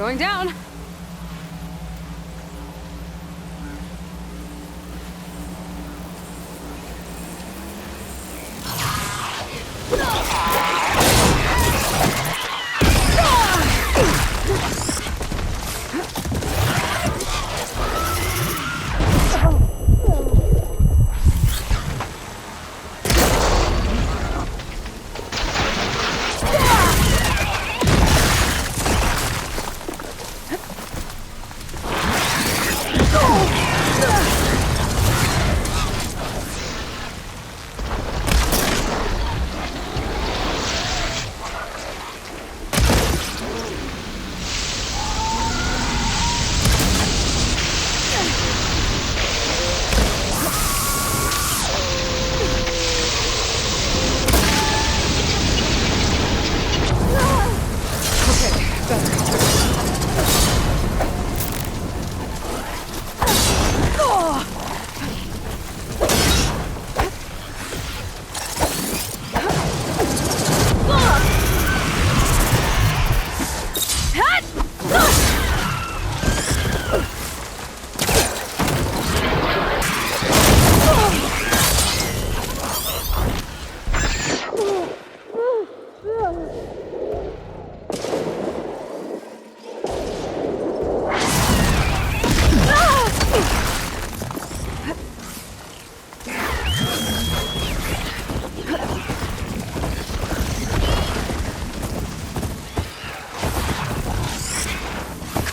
going down.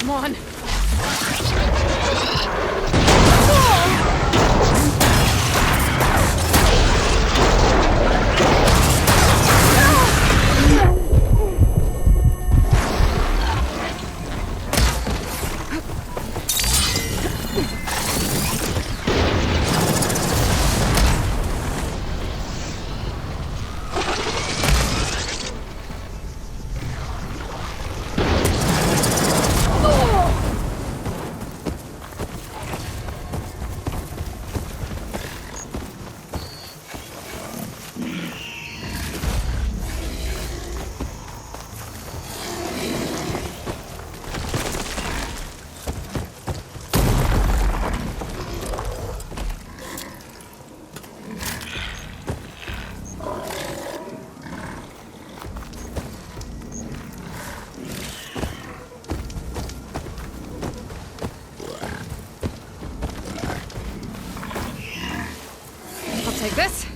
Come on. Take this.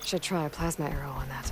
Should try a plasma arrow on that.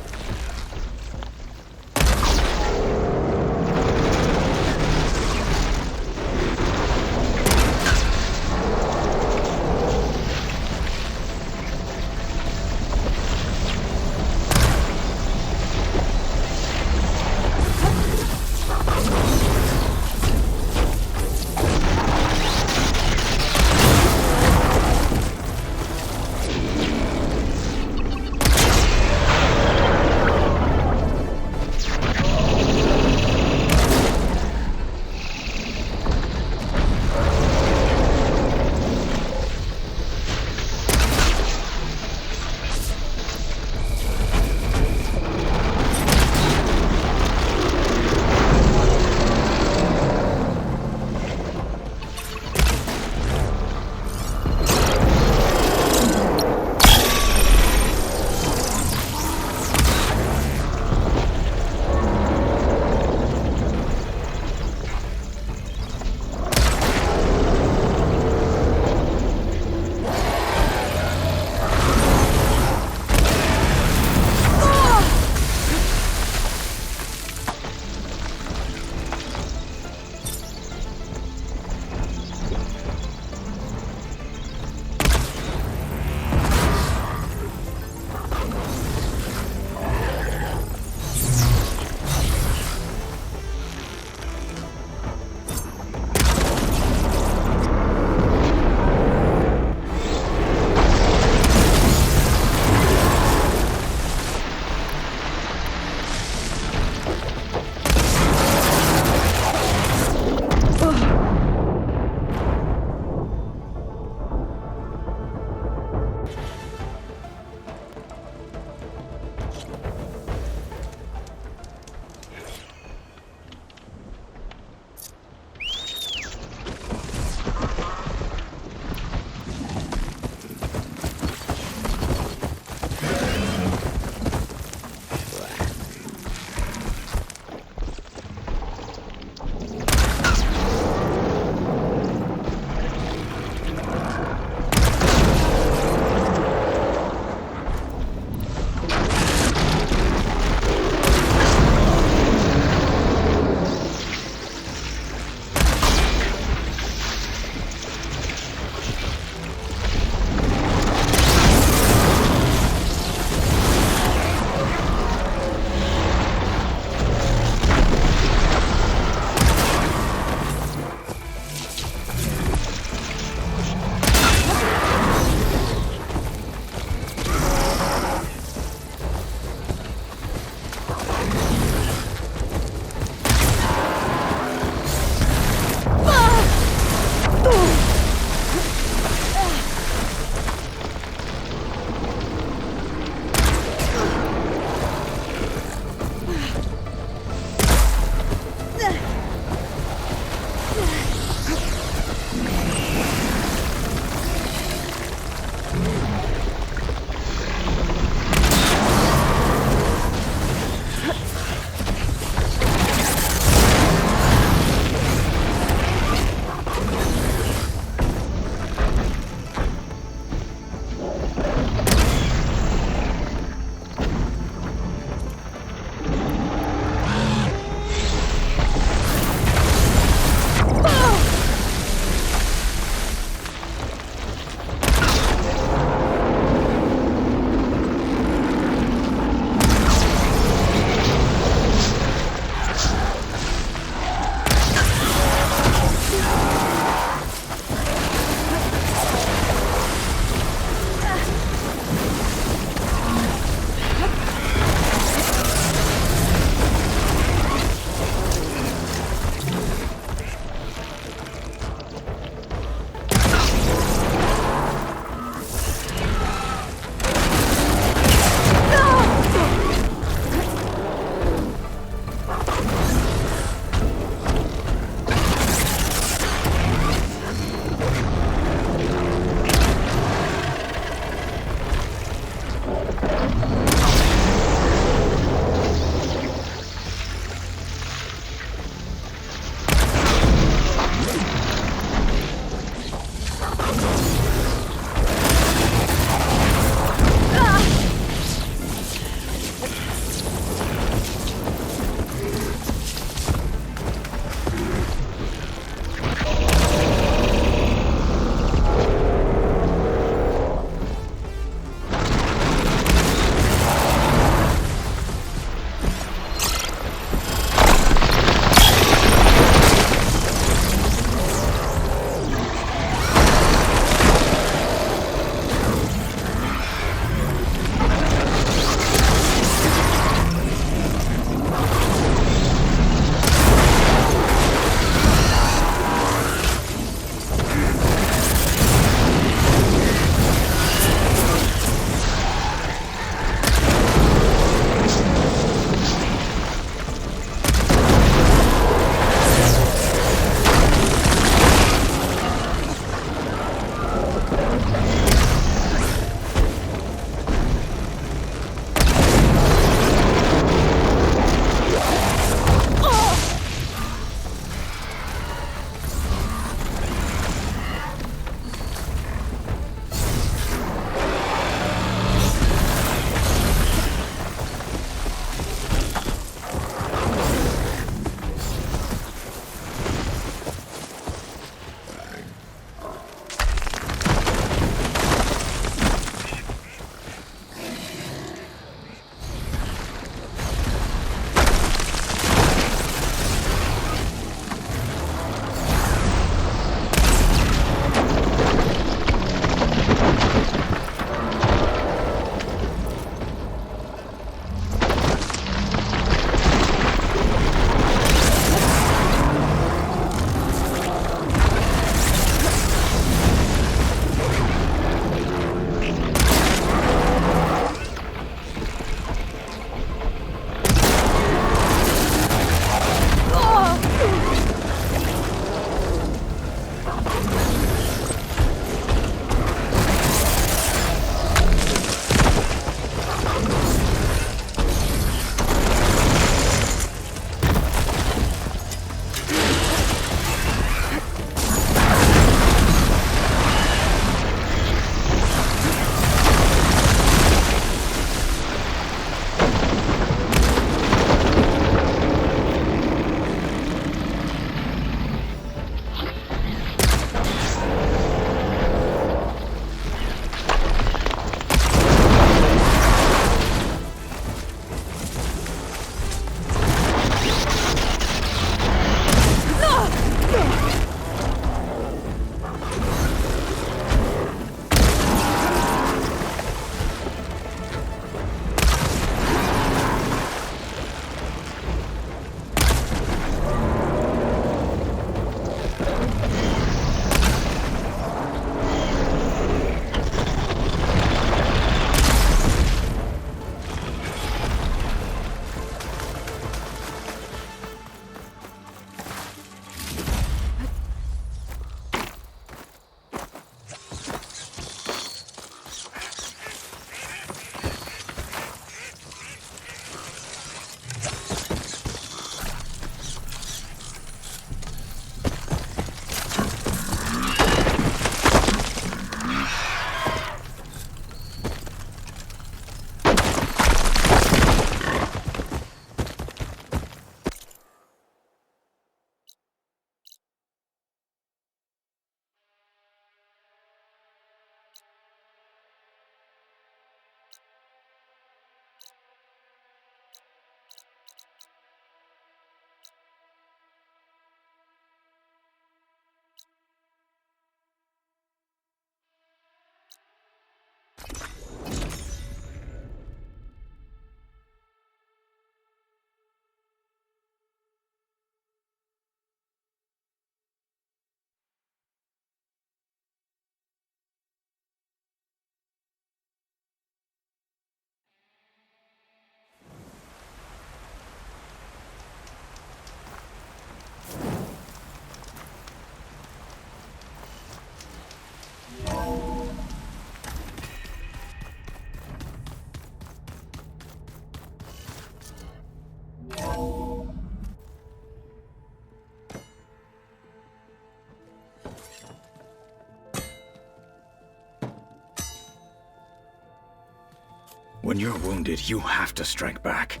When you're wounded, you have to strike back.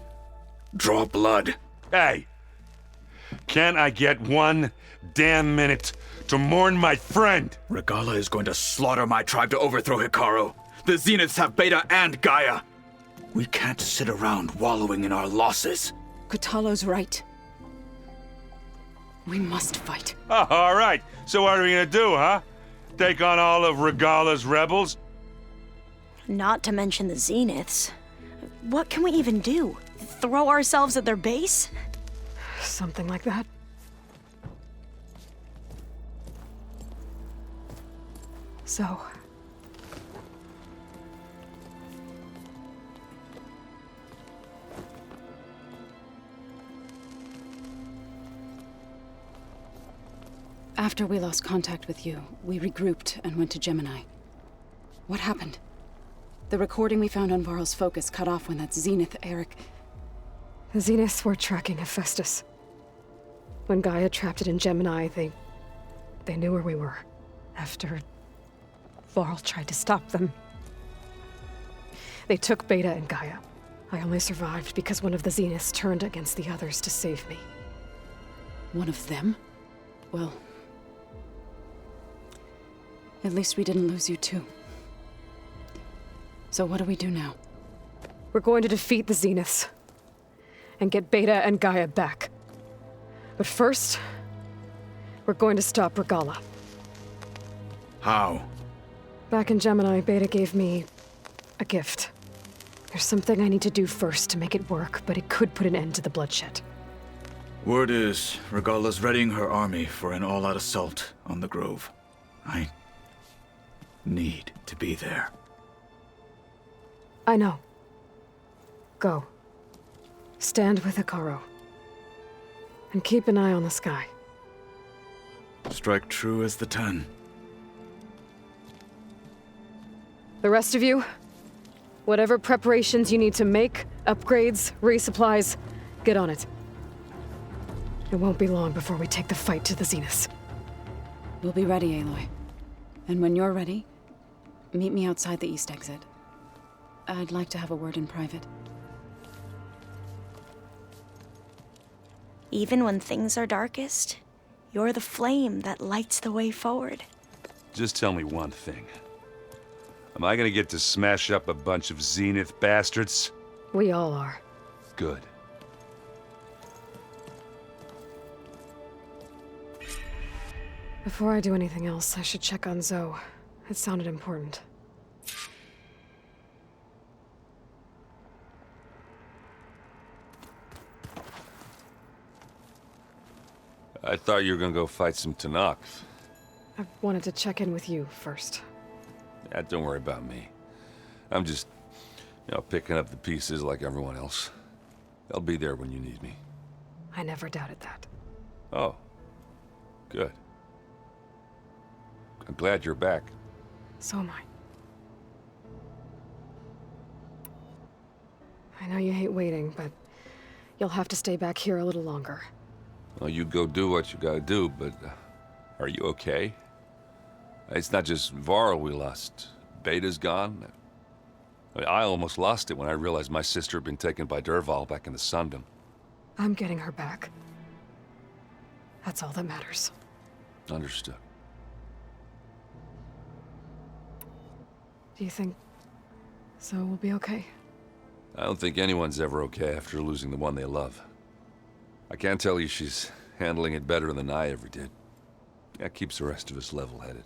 Draw blood. Hey! Can't I get one damn minute to mourn my friend? Regala is going to slaughter my tribe to overthrow Hikaru. The Zeniths have Beta and Gaia. We can't sit around wallowing in our losses. Kotallo's right. We must fight. Oh, all right. So what are we gonna do, huh? Take on all of Regala's rebels? Not to mention the Zeniths. What can we even do? Throw ourselves at their base? Something like that. So... After we lost contact with you, we regrouped and went to Gemini. What happened? The recording we found on Varl's focus cut off when that Zenith Eric... The Zeniths were tracking Hephaestus. When Gaia trapped it in Gemini, they knew where we were. After Varl tried to stop them. They took Beta and Gaia. I only survived because one of the Zeniths turned against the others to save me. One of them? Well... at least we didn't lose you too. So what do we do now? We're going to defeat the Zeniths. And get Beta and Gaia back. But first, we're going to stop Regala. How? Back in Gemini, Beta gave me a gift. There's something I need to do first to make it work, but it could put an end to the bloodshed. Word is, Regala's readying her army for an all-out assault on the Grove. I need to be there. I know. Go. Stand with Hikaru. And keep an eye on the sky. Strike true as the 10. The rest of you, whatever preparations you need to make, upgrades, resupplies, get on it. It won't be long before we take the fight to the Zeniths. We'll be ready, Aloy. And when you're ready, meet me outside the east exit. I'd like to have a word in private. Even when things are darkest, you're the flame that lights the way forward. Just tell me one thing. Am I gonna get to smash up a bunch of Zenith bastards? We all are. Good. Before I do anything else, I should check on Zoe. It sounded important. I thought you were gonna go fight some Tanakh. I wanted to check in with you first. Yeah, don't worry about me. I'm just, picking up the pieces like everyone else. I'll be there when you need me. I never doubted that. Oh. Good. I'm glad you're back. So am I. I know you hate waiting, but you'll have to stay back here a little longer. Well, you go do what you gotta do, but are you okay? It's not just Varl we lost. Beta's gone. I almost lost it when I realized my sister had been taken by Dervahl back in the Sundom. I'm getting her back. That's all that matters. Understood. Do you think Zoe will be okay? I don't think anyone's ever okay after losing the one they love. I can't tell you she's handling it better than I ever did. That keeps the rest of us level-headed.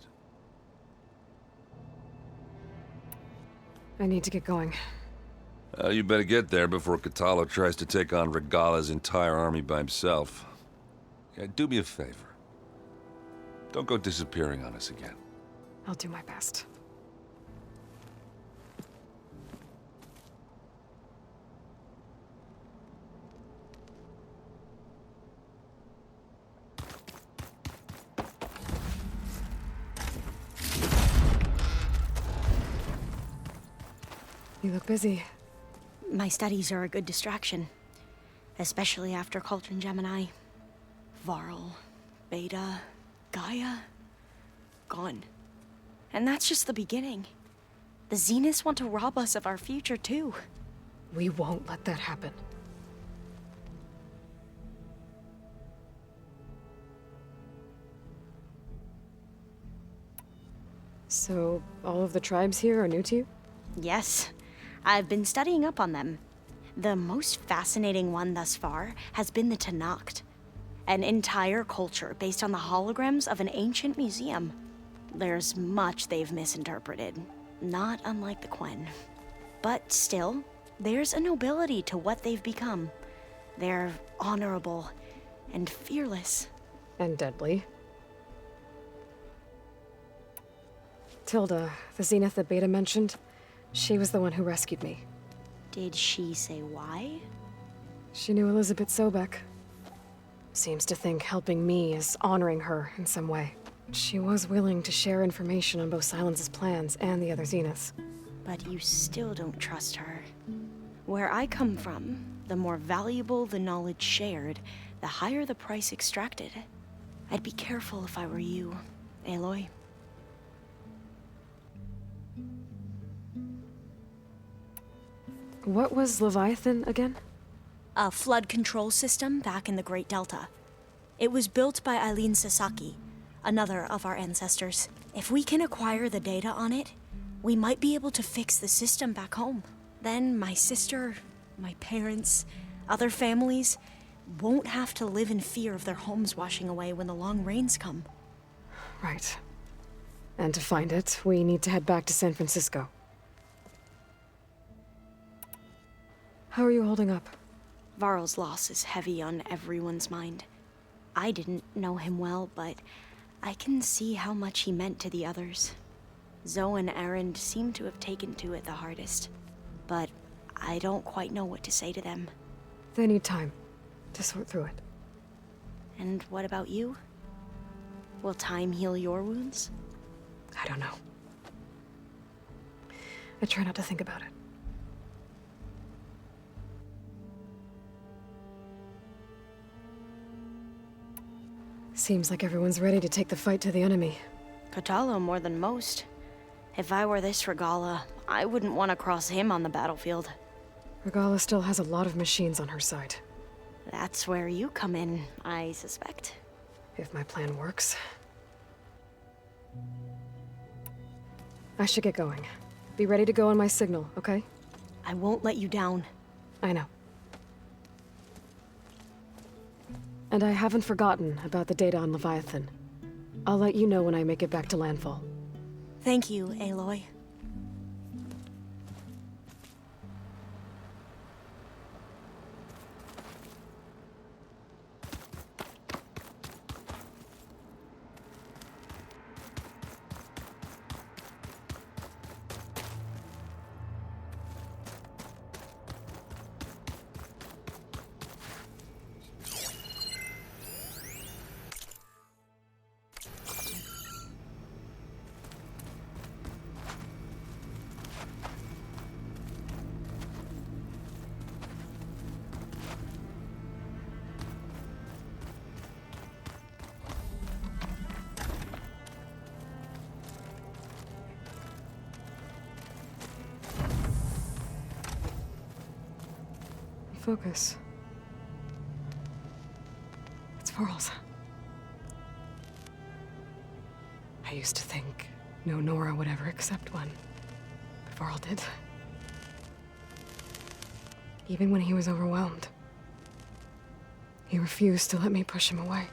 I need to get going. You better get there before Kotallo tries to take on Regala's entire army by himself. Yeah, do me a favor. Don't go disappearing on us again. I'll do my best. You look busy. My studies are a good distraction. Especially after Cauldron Gemini. Varl, Beta, Gaia, gone. And that's just the beginning. The Zeniths want to rob us of our future, too. We won't let that happen. So, all of the tribes here are new to you? Yes, I've been studying up on them. The most fascinating one thus far has been the Tenakth, an entire culture based on the holograms of an ancient museum. There's much they've misinterpreted, not unlike the Quen. But still, there's a nobility to what they've become. They're honorable and fearless. And deadly. Tilda, the Zenith that Beta mentioned, she was the one who rescued me. Did she say why? She knew Elizabeth Sobek. Seems to think helping me is honoring her in some way. She was willing to share information on both Silence's plans and the other Zeniths. But you still don't trust her. Where I come from, the more valuable the knowledge shared, the higher the price extracted. I'd be careful if I were you, Aloy. What was Leviathan again? A flood control system back in the Great Delta. It was built by Eileen Sasaki, another of our ancestors. If we can acquire the data on it, we might be able to fix the system back home. Then my sister, my parents, other families won't have to live in fear of their homes washing away when the long rains come. Right. And to find it, we need to head back to San Francisco. How are you holding up? Varl's loss is heavy on everyone's mind. I didn't know him well, but I can see how much he meant to the others. Zoe and Erend seem to have taken to it the hardest, but I don't quite know what to say to them. They need time to sort through it. And what about you? Will time heal your wounds? I don't know. I try not to think about it. Seems like everyone's ready to take the fight to the enemy. Kotallo more than most. If I were this Regala, I wouldn't want to cross him on the battlefield. Regala still has a lot of machines on her side. That's where you come in, I suspect. If my plan works. I should get going. Be ready to go on my signal, okay? I won't let you down. I know. And I haven't forgotten about the data on Leviathan. I'll let you know when I make it back to landfall. Thank you, Aloy. Focus. It's Varl's. I used to think no Nora would ever accept one, but Varl did. Even when he was overwhelmed, he refused to let me push him away.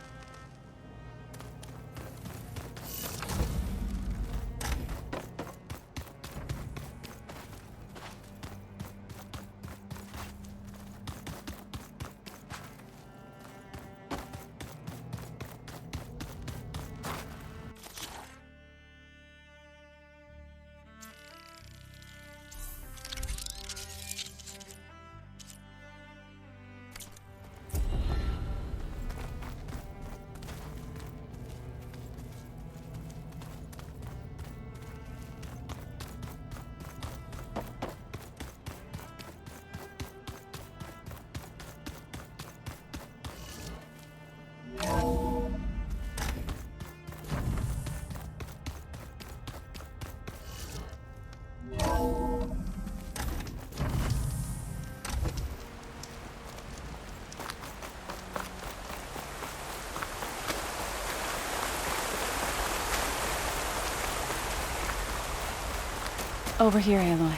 Over here, Aloy.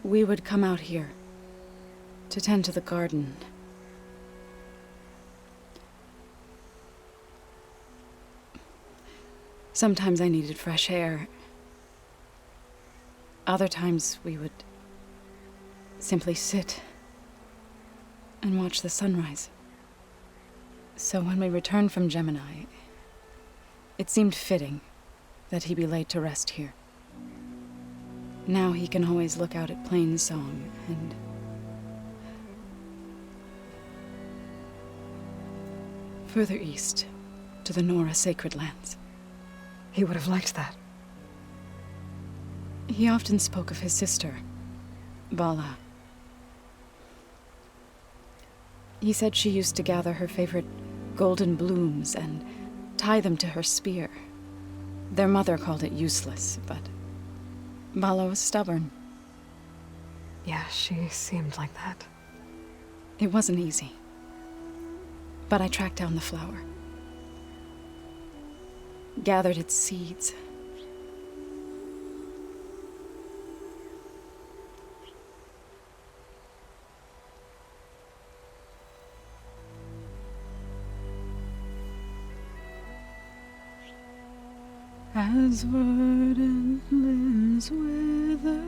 We would come out here to tend to the garden. Sometimes I needed fresh air. Other times we would simply sit and watch the sunrise. So when we returned from Gemini, it seemed fitting that he be laid to rest here. Now he can always look out at Plainsong and... further east, to the Nora Sacred Lands. He would have liked that. He often spoke of his sister, Vala. He said she used to gather her favorite golden blooms and tie them to her spear. Their mother called it useless, but Vala was stubborn. Yeah, she seemed like that. It wasn't easy. But I tracked down the flower. Gathered its seeds. As verdant limbs wither,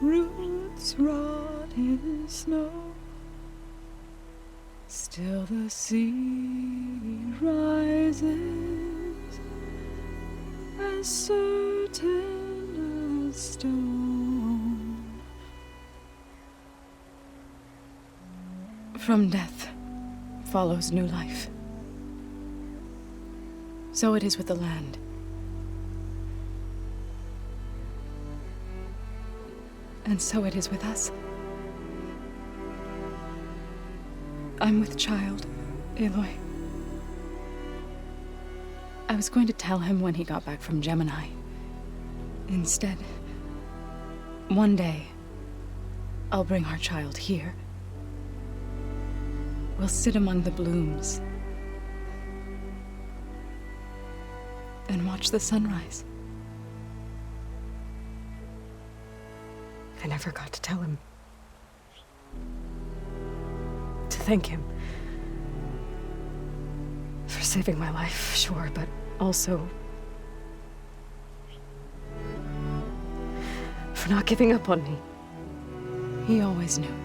roots rot in snow, still the sea rises, as certain as stone. From death follows new life. So it is with the land. And so it is with us. I'm with child, Aloy. I was going to tell him when he got back from Gemini. Instead, one day, I'll bring our child here. We'll sit among the blooms and watch the sunrise. I never got to tell him. To thank him. For saving my life, sure, but also... for not giving up on me. He always knew.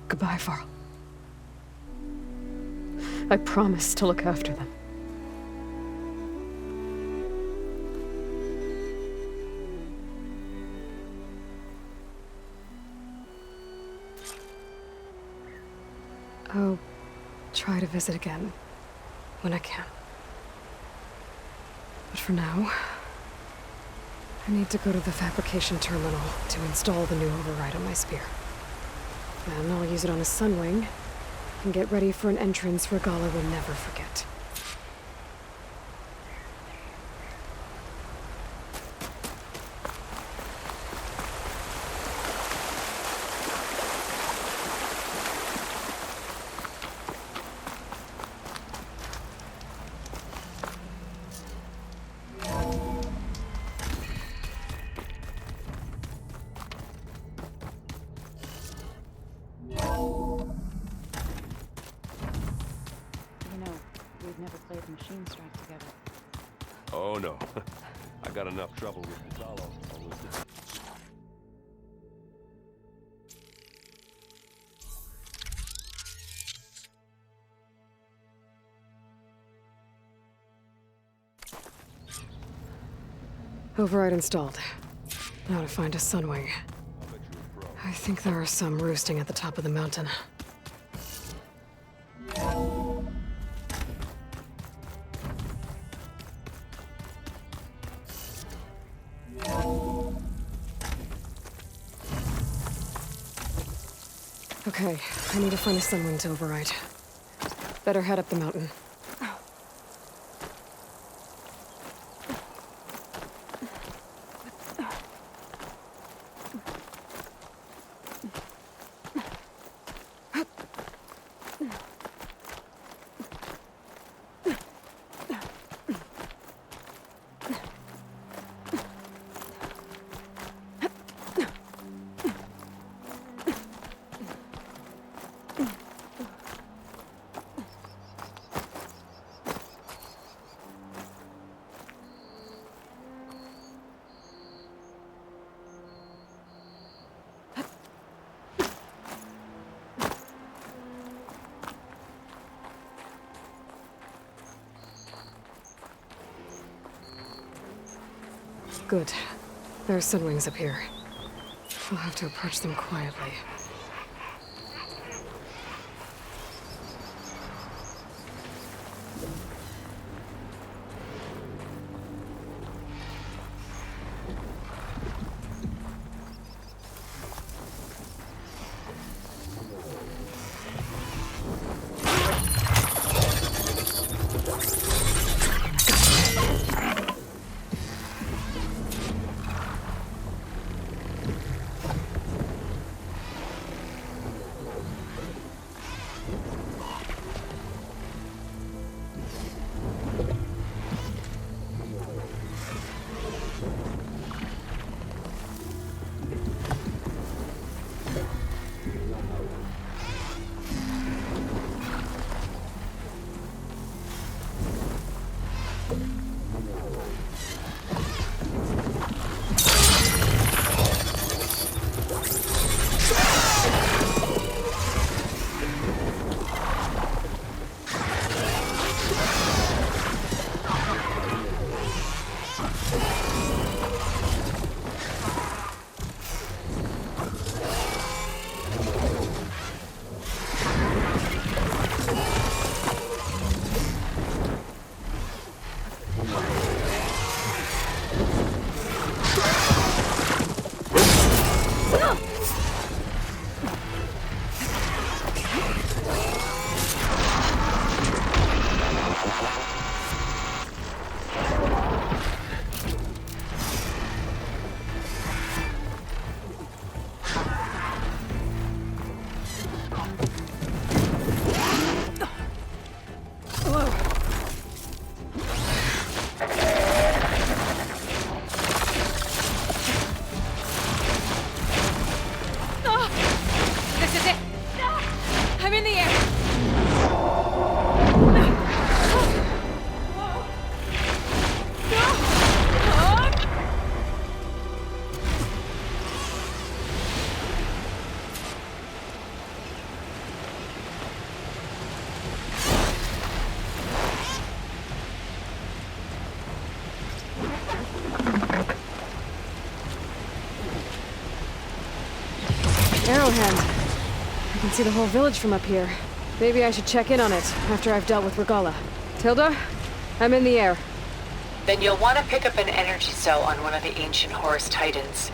Goodbye, Varl. I promise to look after them. I'll try to visit again when I can. But for now, I need to go to the fabrication terminal to install the new override on my spear. And I'll use it on a sunwing and get ready for an entrance Regala will never forget. We've never played Machine Strike together. Oh no. I got enough trouble with Gonzalo. Override installed. Now to find a sunwing. I think there are some roosting at the top of the mountain. Okay, I need to find a sunwing to override. Better head up the mountain. Good. There are sunwings up here. We'll have to approach them quietly. Arrowhead. I can see the whole village from up here. Maybe I should check in on it after I've dealt with Regala. Tilda, I'm in the air. Then you'll want to pick up an energy cell on one of the ancient Horus Titans.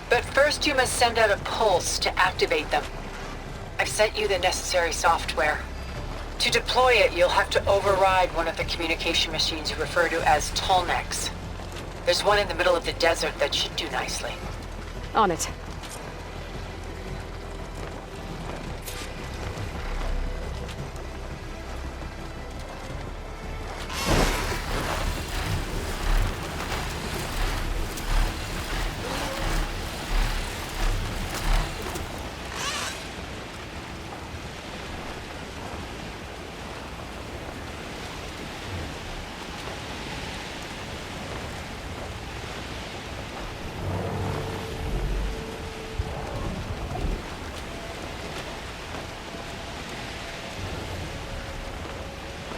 But first you must send out a pulse to activate them. I've sent you the necessary software. To deploy it, you'll have to override one of the communication machines you refer to as Tolnecs. There's one in the middle of the desert that should do nicely. On it.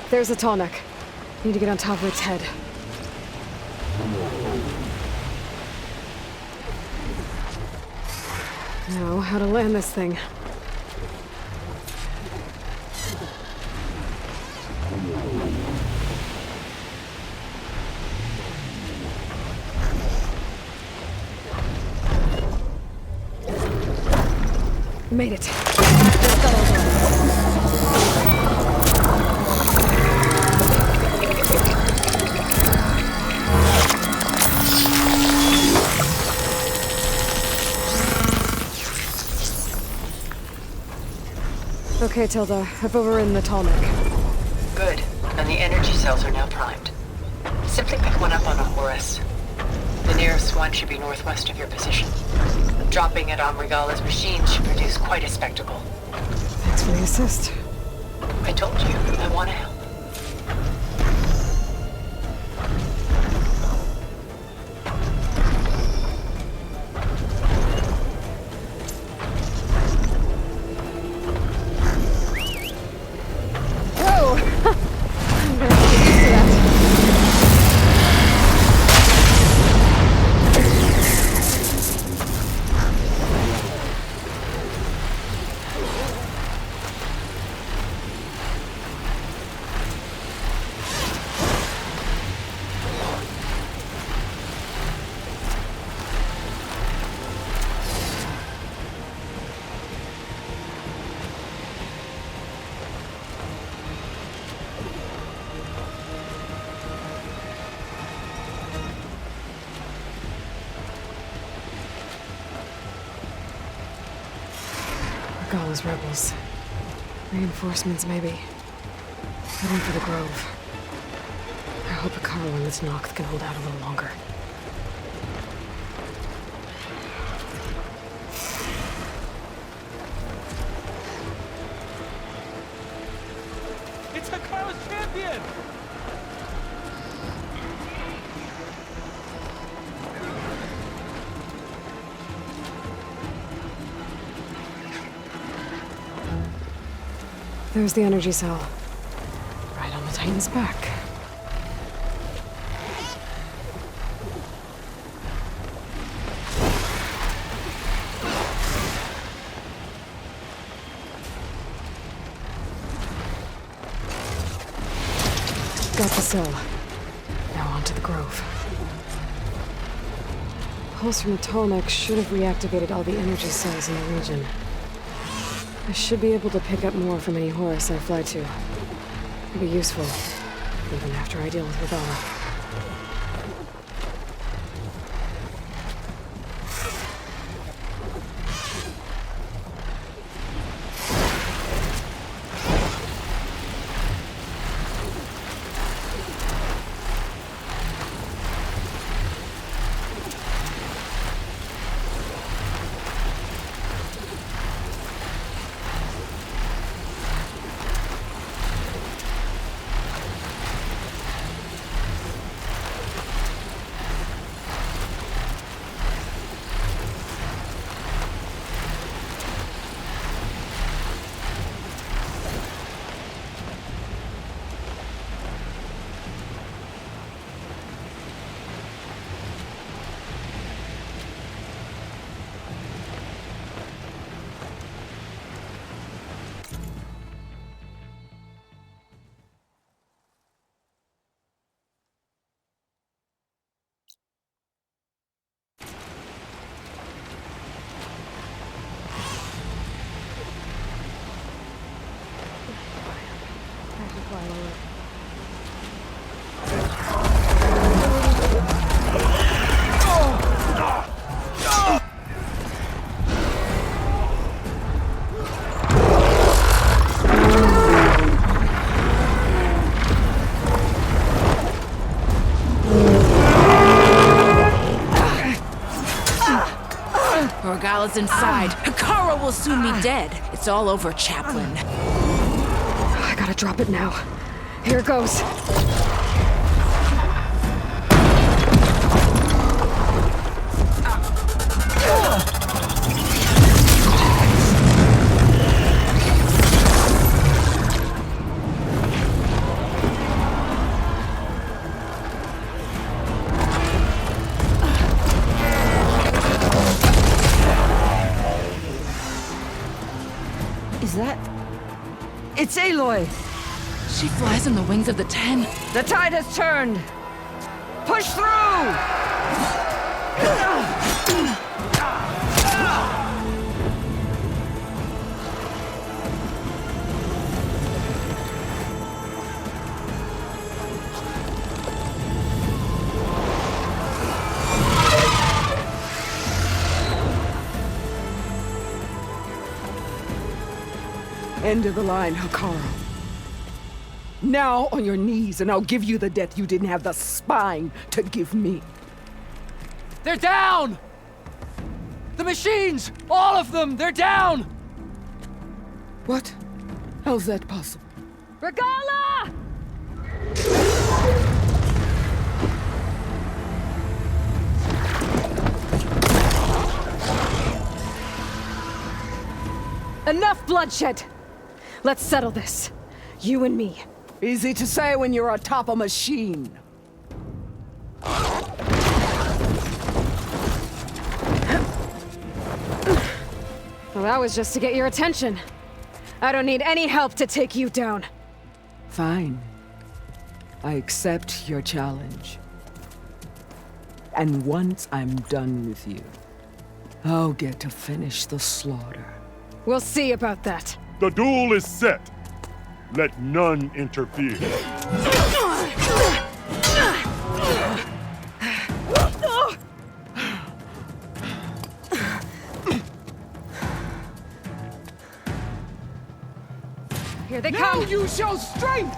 There's a Tallneck. Need to get on top of its head. Now, how to land this thing. Made it. Okay, Tilda. I've overridden the tall neck. Good. And the energy cells are now primed. Simply pick one up on a Horus. The nearest one should be northwest of your position. Dropping it on Regala's machine should produce quite a spectacle. Thanks for the assist. I told you, I want to help. Whoa! I'm gonna have to get used to that. Regala's rebels. Reinforcements, maybe. Heading for the Grove. I hope Akaro and this Noct can hold out a little longer. It's Hikaru's champion! There's the energy cell. Right on the Titan's back. Got the cell. Now on to the Grove. Pulse from the tall neck should have reactivated all the energy cells in the region. I should be able to pick up more from any Horus I fly to. It'll be useful, even after I deal with Regala. Regala's inside. Hikaru will soon be dead. It's all over, Chaplain. I gotta drop it now. Here goes. It's Aloy! She flies on the wings of the Ten. The tide has turned! Push through! End of the line, Hikaru. Now on your knees, and I'll give you the death you didn't have the spine to give me. They're down! The machines! All of them! They're down! What? How's that possible? Regala! Enough bloodshed! Let's settle this. You and me. Easy to say when you're atop a machine. Well, that was just to get your attention. I don't need any help to take you down. Fine. I accept your challenge. And once I'm done with you, I'll get to finish the slaughter. We'll see about that. The duel is set. Let none interfere. Here they Now come! you show strength!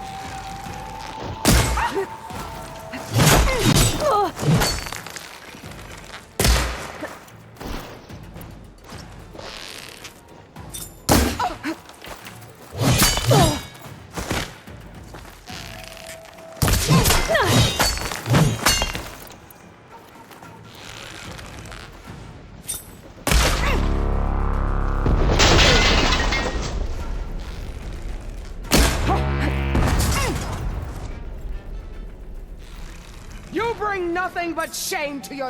You bring nothing but shame to your...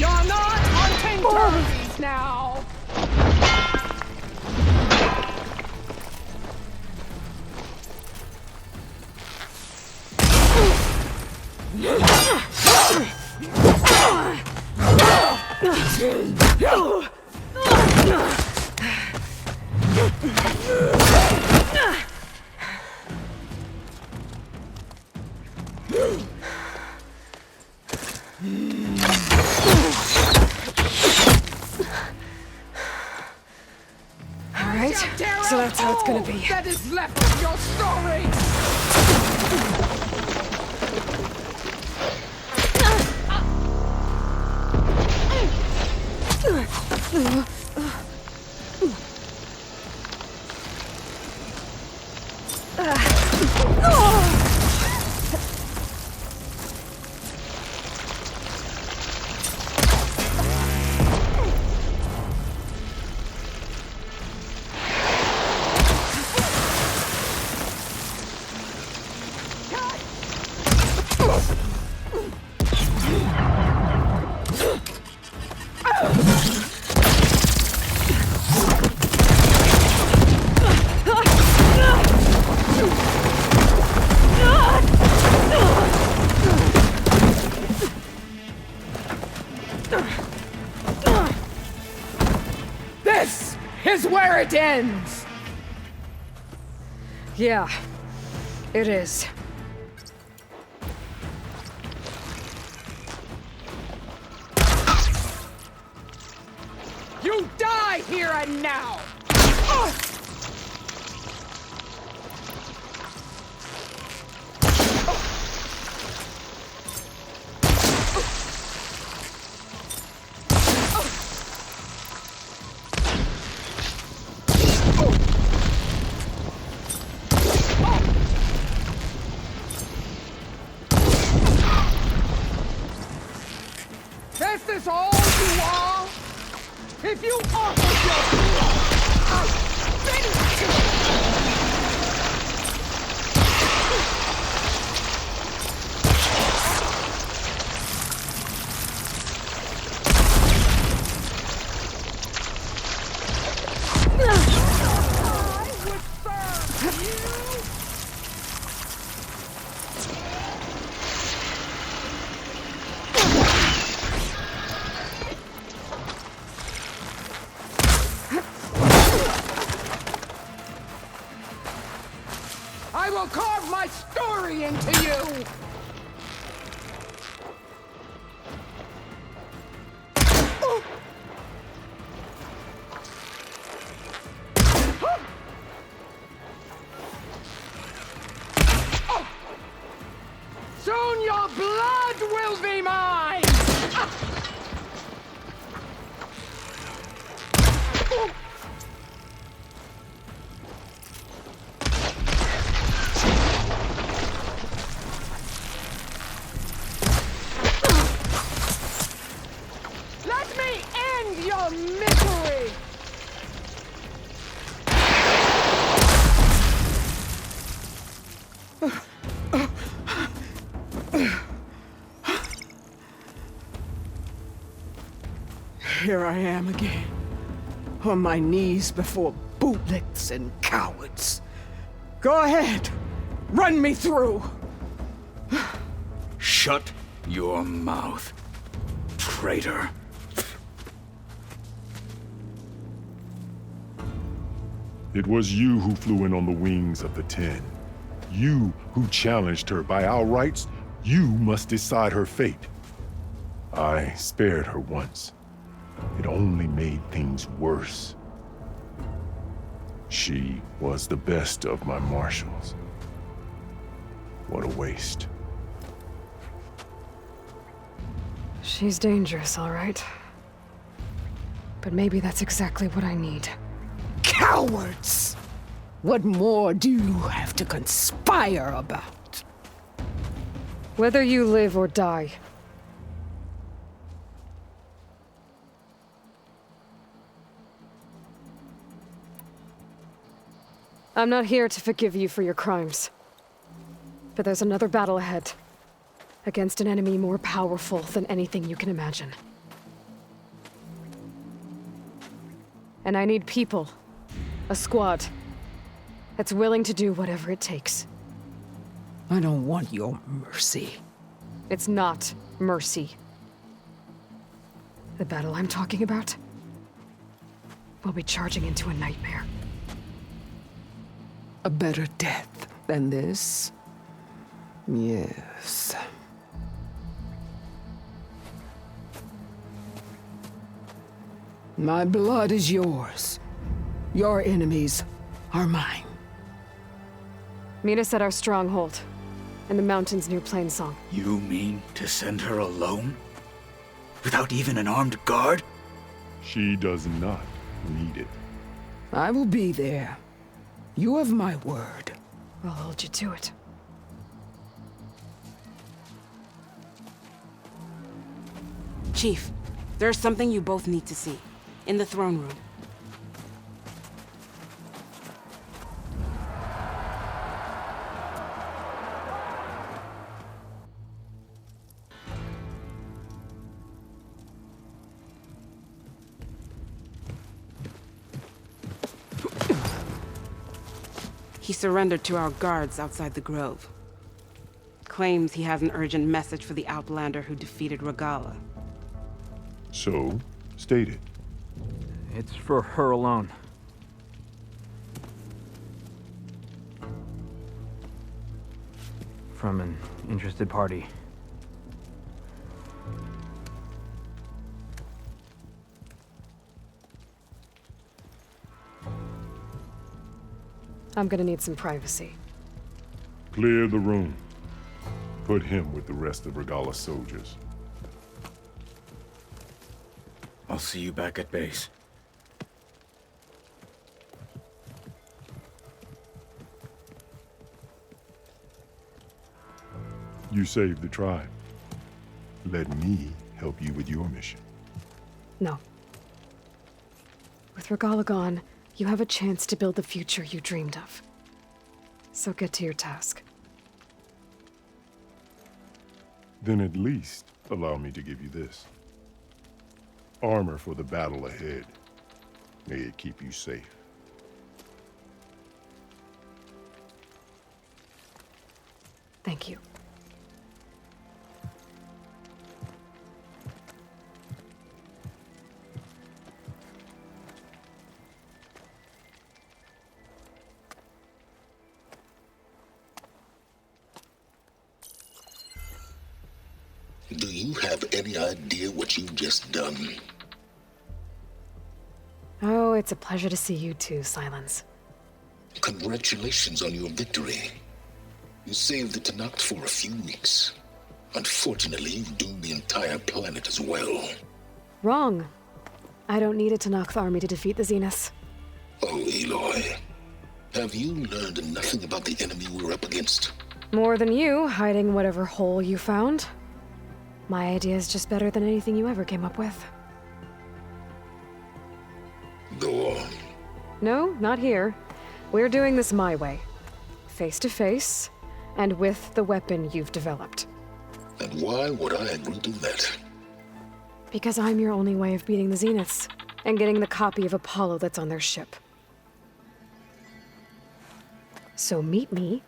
You're not hunting turkeys now! All right, so that's how it's gonna be. That is left of your story! This is where it ends! Yeah, it is. You die here and now! This is all you are? If you offer your I'll finish you! fury into you! Soon your blood will be mine! Let me end your misery! Here I am again, on my knees before bootlicks and cowards. Go ahead, run me through. Shut your mouth, traitor. It was you who flew in on the wings of the 10. You who challenged her. By our rights, you must decide her fate. I spared her once. It only made things worse. She was the best of my marshals. What a waste. She's dangerous, all right. But maybe that's exactly what I need. Cowards! What more do you have to conspire about? Whether you live or die. I'm not here to forgive you for your crimes. But there's another battle ahead. Against an enemy more powerful than anything you can imagine. And I need people. A squad. That's willing to do whatever it takes. I don't want your mercy. It's not mercy. The battle I'm talking about will be charging into a nightmare. A better death than this? Yes. My blood is yours. Your enemies are mine. Meet us at our stronghold, in the mountains near Plainsong. You mean to send her alone? Without even an armed guard? She does not need it. I will be there. You have my word. I'll hold you to it. Chief, there's something you both need to see. In the throne room. He surrendered to our guards outside the grove. Claims he has an urgent message for the Outlander who defeated Regala. So, state it. It's for her alone. From an interested party. I'm gonna need some privacy. Clear the room. Put him with the rest of Regala's soldiers. I'll see you back at base. You saved the tribe. Let me help you with your mission. No. With Regala gone, you have a chance to build the future you dreamed of. So get to your task. Then at least allow me to give you this. Armor for the battle ahead. May it keep you safe. Thank you. Do you have any idea what you've just done? Oh, it's a pleasure to see you too, Silence. Congratulations on your victory. You saved the Tanakh for a few weeks. Unfortunately, you've doomed the entire planet as well. Wrong. I don't need a Tanakh army to defeat the Zeniths. Oh, Aloy. Have you learned nothing about the enemy we're up against? More than you, hiding whatever hole you found. My idea is just better than anything you ever came up with. Go on. No, not here. We're doing this my way. Face to face, and with the weapon you've developed. And why would I agree to that? Because I'm your only way of beating the Zeniths, and getting the copy of Apollo that's on their ship. So meet me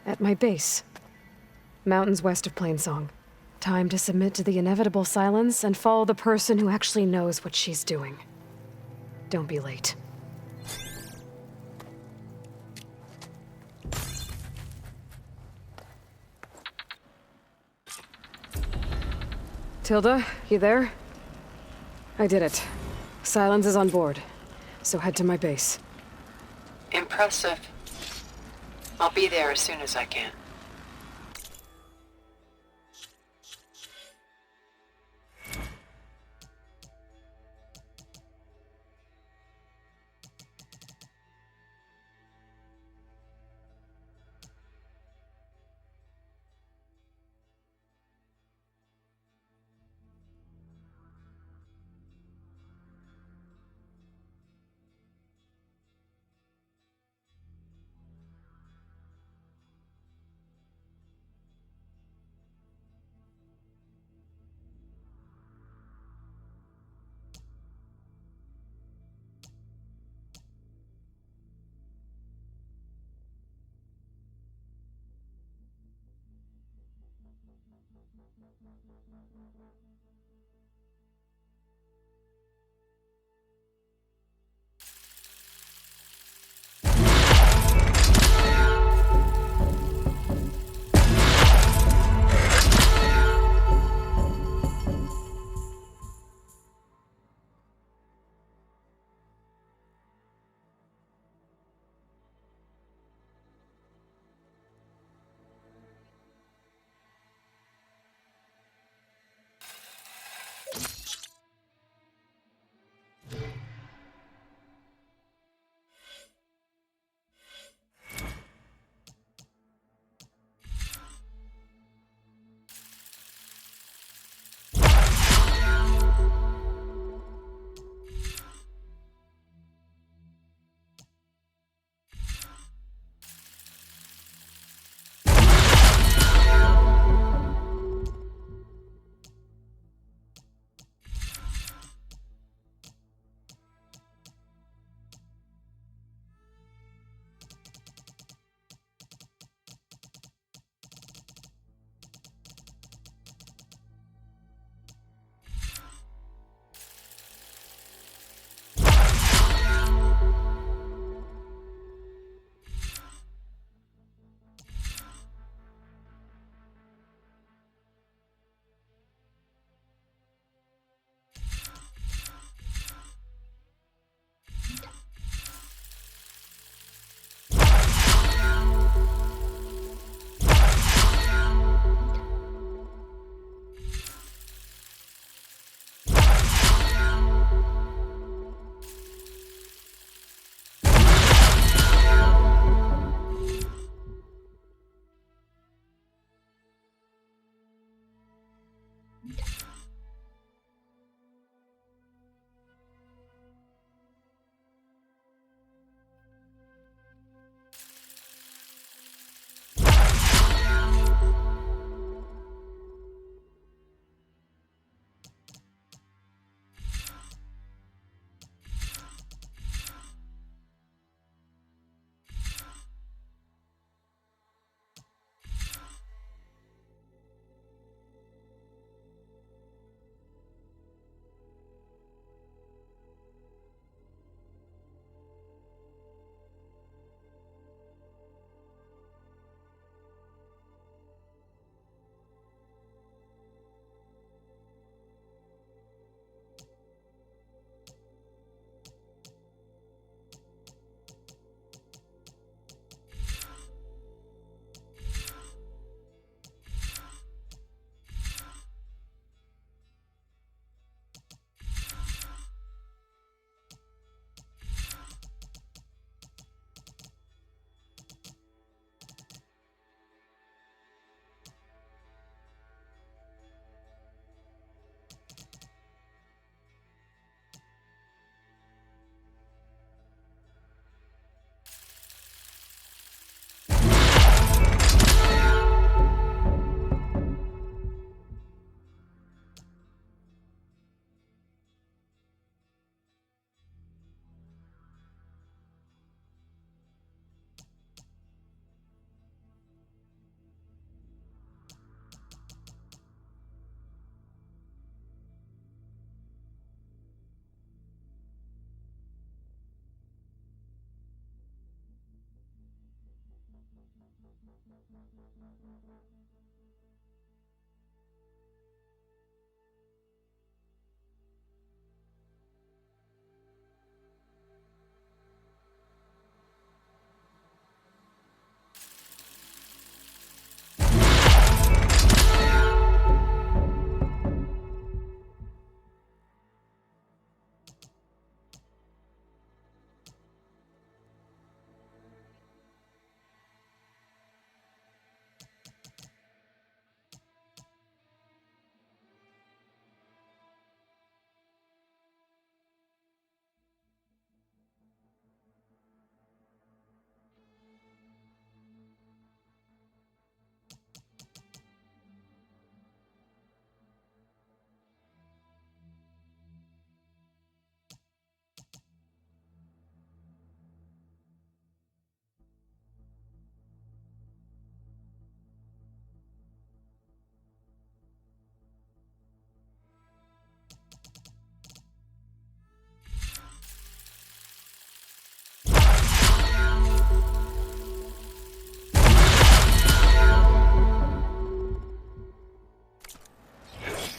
at my base. Mountains west of Plainsong. Time to submit to the inevitable silence and follow the person who actually knows what she's doing. Don't be late. Tilda, you there? I did it. Silence is on board, so head to my base. Impressive. I'll be there as soon as I can.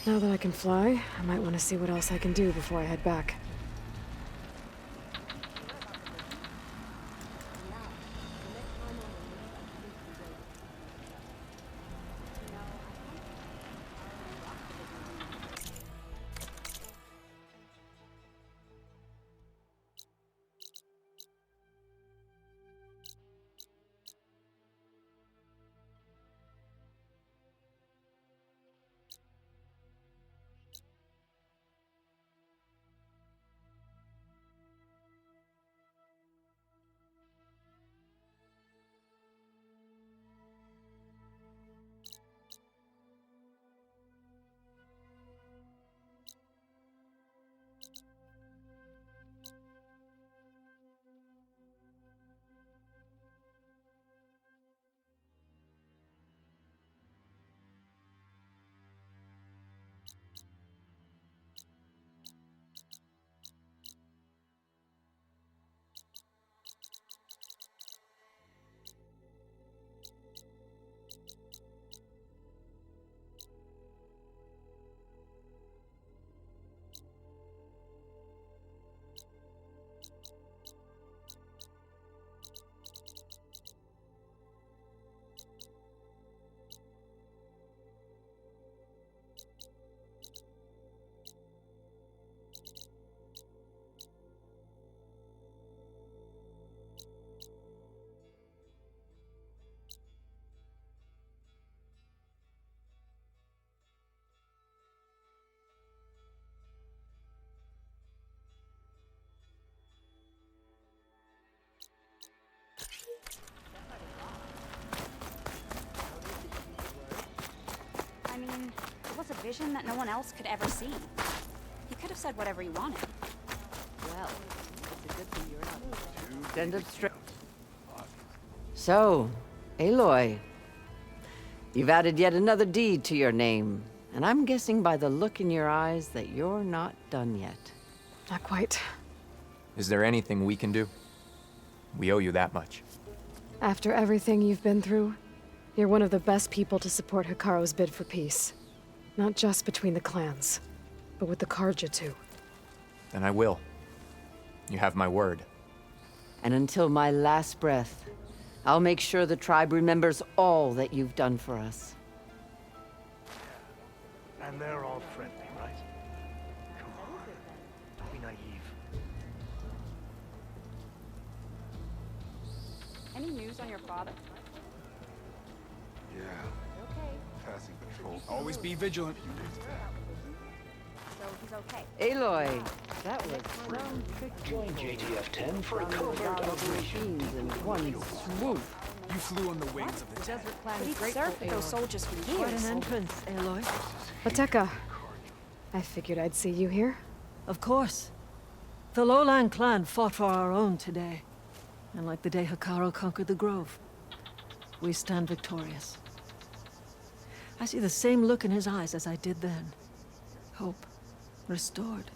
Now that I can fly, I might want to see what else I can do before I head back. I mean, it was a vision that no one else could ever see. He could have said whatever he wanted. Well, it's a good thing you're not. Stand up straight. So, Aloy, you've added yet another deed to your name, and I'm guessing by the look in your eyes that you're not done yet. Not quite. Is there anything we can do? We owe you that much. After everything you've been through, you're one of the best people to support Hikaru's bid for peace. Not just between the clans, but with the Karja too. Then I will. You have my word. And until my last breath, I'll make sure the tribe remembers all that you've done for us. And they're all friendly, right? Come on. Don't be naive. Any news on your father? Yeah. Okay. Passing patrol. Always be vigilant. So he's okay. Aloy, that was Join JTF-10 for a covert operation. in one swoop. You flew on the wings of the desert. But he'd served with those soldiers for years. Quite an entrance, Aloy. Bateka, I figured I'd see you here. Of course. The Lowland clan fought for our own today. And like the day Hikaru conquered the Grove, we stand victorious. I see the same look in his eyes as I did then. Hope restored.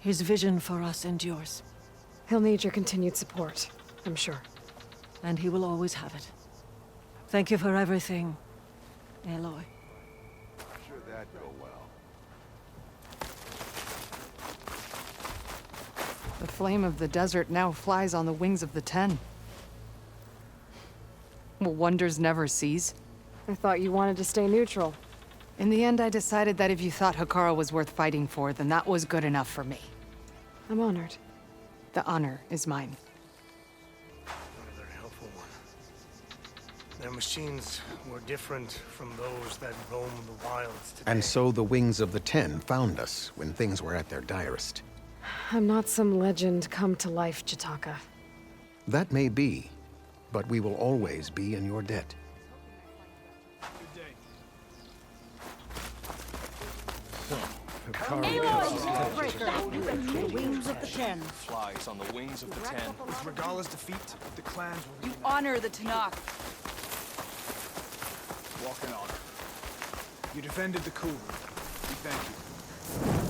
His vision for us endures. He'll need your continued support, I'm sure. And he will always have it. Thank you for everything, Aloy. Sure that'd go well. The flame of the desert now flies on the wings of the Ten. Will wonders never cease? I thought you wanted to stay neutral. In the end, I decided that if you thought Hekara was worth fighting for, then that was good enough for me. I'm honored. The honor is mine. Another helpful one. Their machines were different from those that roam the wilds today. And so the Wings of the Ten found us when things were at their direst. I'm not some legend come to life, Jataka. That may be, but we will always be in your debt. The Wings of the Ten. Flies on the wings of the Ten. With Regalla's defeat, the clans will You honor the Tanakh. walk in honor. You defended the Kulu. We thank you.